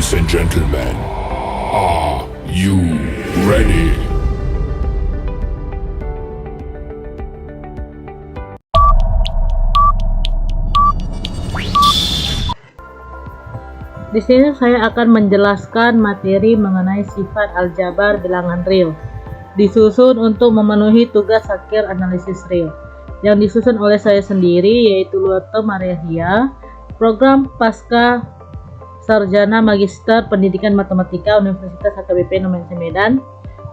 Ladies and gentlemen, are you ready? Di sini saya akan menjelaskan materi mengenai sifat aljabar bilangan real, disusun untuk memenuhi tugas akhir analisis real, yang disusun oleh saya sendiri, yaitu Luoto Mariahia, program pasca sarjana magister pendidikan matematika Universitas HKBP Nomense Medan,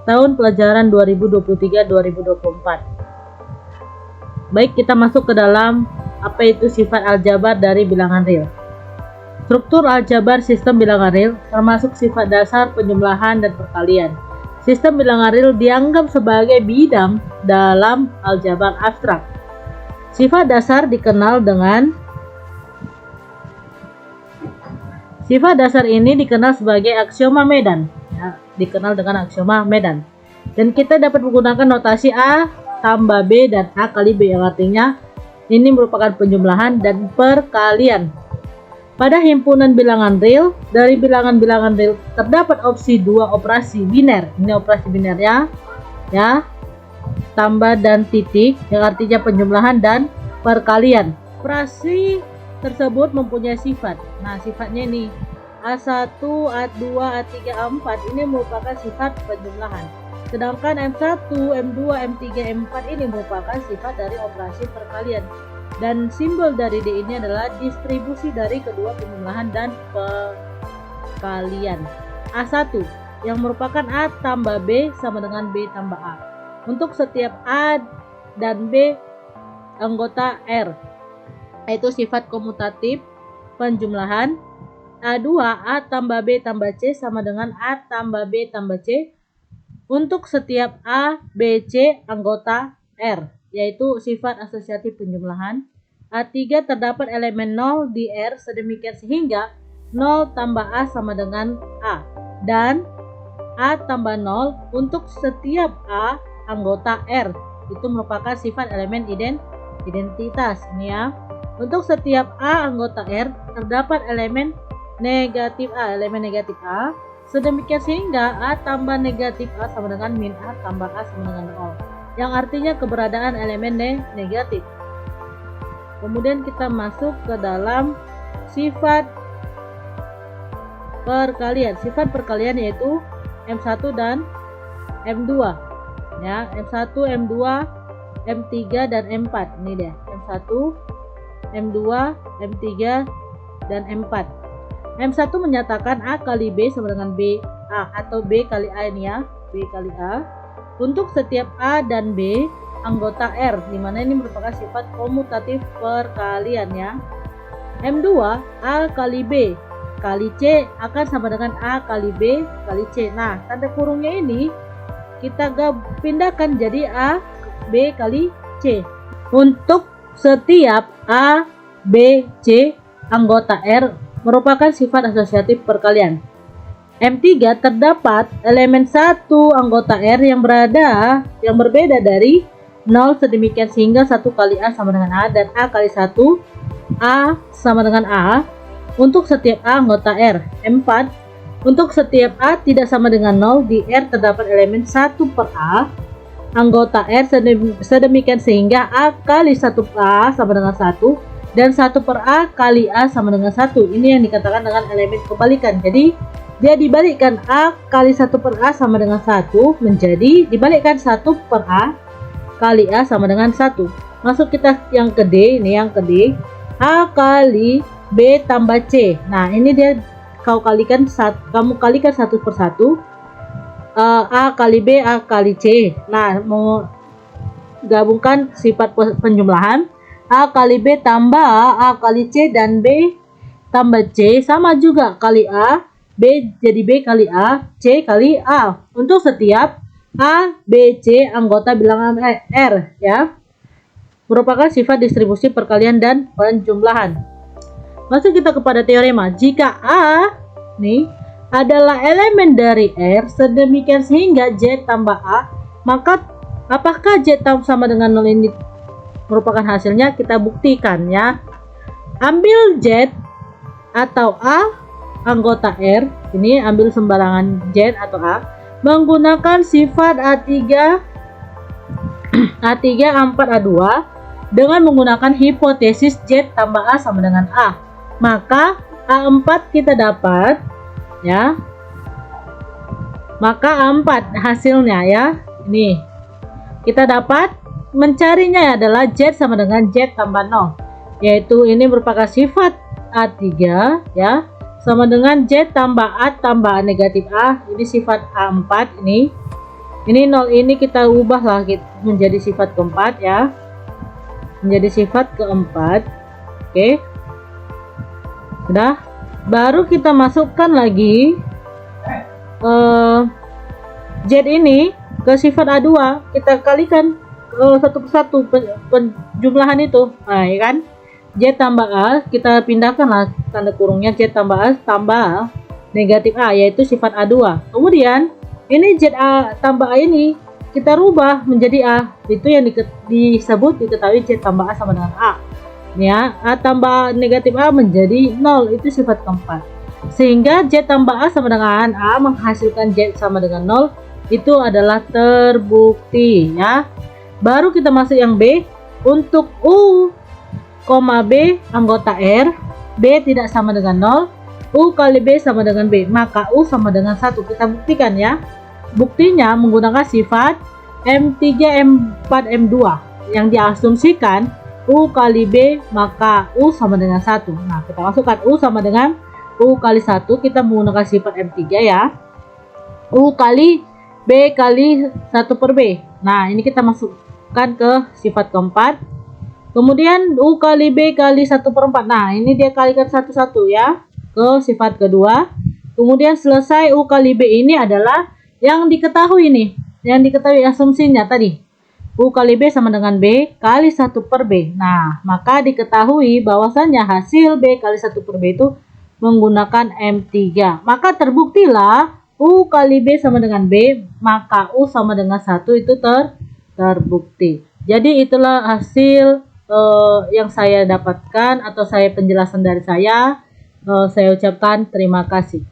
tahun pelajaran 2023-2024. Baik, kita masuk ke dalam apa itu sifat aljabar dari bilangan real. Struktur aljabar sistem bilangan real termasuk sifat dasar penjumlahan dan perkalian. Sistem bilangan real dianggap sebagai bidang dalam aljabar abstrak. Sifat dasar dikenal dengan sifat dasar ini dikenal sebagai aksioma Medan, ya, dikenal dengan aksioma Medan. Dan kita dapat menggunakan notasi A tambah B dan A kali B, yang artinya ini merupakan penjumlahan dan perkalian. Pada himpunan bilangan real, dari bilangan-bilangan real terdapat opsi dua operasi biner. Ini operasi binernya, ya, tambah dan titik, yang artinya penjumlahan dan perkalian. Operasi tersebut mempunyai sifat. Nah, sifatnya ini A1, A2, A3, A4 ini merupakan sifat penjumlahan. Sedangkan M1, M2, M3, M4 ini merupakan sifat dari operasi perkalian. Dan simbol dari D ini adalah distribusi dari kedua penjumlahan dan perkalian. A1 yang merupakan A tambah B sama dengan B tambah A. Untuk setiap A dan B anggota R, yaitu sifat komutatif penjumlahan. A2 A tambah B tambah C sama dengan A tambah B tambah C untuk setiap A, B, C anggota R, yaitu sifat asosiatif penjumlahan. A3 terdapat elemen 0 di R sedemikian sehingga 0 tambah A sama dengan A, dan A tambah 0 untuk setiap A anggota R itu merupakan sifat elemen identitas. Ini ya, untuk setiap A anggota R terdapat elemen negatif A, sedemikian sehingga A tambah negatif A sama dengan min A tambah A sama dengan 0, yang artinya keberadaan elemen negatif. Kemudian kita masuk ke dalam sifat perkalian. Sifat perkalian yaitu M1 dan M2. Ya, M1, M2, M3 dan M4. Ini dia, M1, M2, M3 dan M4. M1 menyatakan A kali B sama dengan B A atau B kali A, ini ya, B kali A untuk setiap A dan B anggota R, dimana ini merupakan sifat komutatif perkalian ya. M2 A kali B kali C akan sama dengan A kali B kali C. Nah, tanda kurungnya ini kita pindahkan jadi A B kali C untuk setiap A, B, C anggota R merupakan sifat asosiatif perkalian. M3 terdapat elemen 1 anggota R yang berbeda dari 0 sedemikian sehingga 1 kali A sama dengan A dan A kali 1 A sama dengan A untuk setiap A anggota R. M4 untuk setiap A tidak sama dengan 0 di R terdapat elemen 1 per A anggota R sedemikian sehingga A kali 1 A sama dengan 1 dan 1 per A kali A sama dengan 1. Ini yang dikatakan dengan elemen kebalikan. Jadi dia dibalikkan, A kali 1 per A sama dengan 1 menjadi dibalikkan 1 per A kali A sama dengan 1. Masuk kita yang ke D, ini yang ke D. A kali B tambah C. Nah, ini dia kamu kalikan 1 per 1. A kali B, A kali C. Nah, mau gabungkan sifat penjumlahan. A kali B tambah A kali C dan B tambah C sama juga kali A. B jadi B kali A, C kali A untuk setiap A, B, C anggota bilangan R ya, merupakan sifat distribusi perkalian dan penjumlahan. Masuk kita kepada teorema. Jika A nih adalah elemen dari R sedemikian sehingga Z tambah A, maka apakah Z sama dengan 0 ini merupakan hasilnya? Kita buktikan ya. Ambil Z atau A anggota R, ini ambil sembarangan Z atau A, menggunakan sifat A3, A3, A4, A2 dengan menggunakan hipotesis Z tambah A sama dengan A. Maka A4 kita dapat ya. Maka A4 hasilnya ya. Ini kita dapat mencarinya adalah Z sama dengan Z tambah 0. Yaitu ini merupakan sifat A3 ya, sama dengan Z tambah A tambah A negatif A. Ini sifat A4 ini. Ini 0 ini kita ubahlah menjadi sifat keempat ya. Menjadi sifat keempat. Oke. Sudah. Baru kita masukkan lagi Z ini ke sifat A2, kita kalikan satu persatu penjumlahan itu. Nah, ya kan? Z tambah A, kita pindahkanlah tanda kurungnya, Z tambah A tambah negatif A, yaitu sifat A2. Kemudian ini Z A tambah A ini kita rubah menjadi A, itu yang disebut diketahui Z tambah A sama dengan A ya. A tambah negatif A menjadi 0, itu sifat keempat. Sehingga Z tambah A sama dengan A menghasilkan Z sama dengan 0, itu adalah terbukti ya. Baru kita masuk yang B. Untuk U, B anggota R, B tidak sama dengan 0, U kali B sama dengan B, maka U sama dengan 1. Kita buktikan ya. Buktinya menggunakan sifat M3, M4, M2 yang diasumsikan U kali B, maka U sama dengan 1. Nah, kita masukkan U sama dengan U kali 1, kita menggunakan sifat M3 ya. U kali B kali 1 per B. Nah, ini kita masukkan ke sifat keempat. Kemudian U kali B kali 1 per 4. Nah, ini dia kalikan satu-satu ya ke sifat kedua. Kemudian selesai U kali B ini adalah yang diketahui nih. Yang diketahui asumsinya tadi. U kali B sama dengan B kali 1 per B. Nah, maka diketahui bahwasannya hasil B kali 1 per B itu menggunakan M3. Maka terbuktilah U kali B sama dengan B, maka U sama dengan 1 itu terbukti. Jadi itulah hasil yang saya dapatkan atau penjelasan dari saya. Saya ucapkan terima kasih.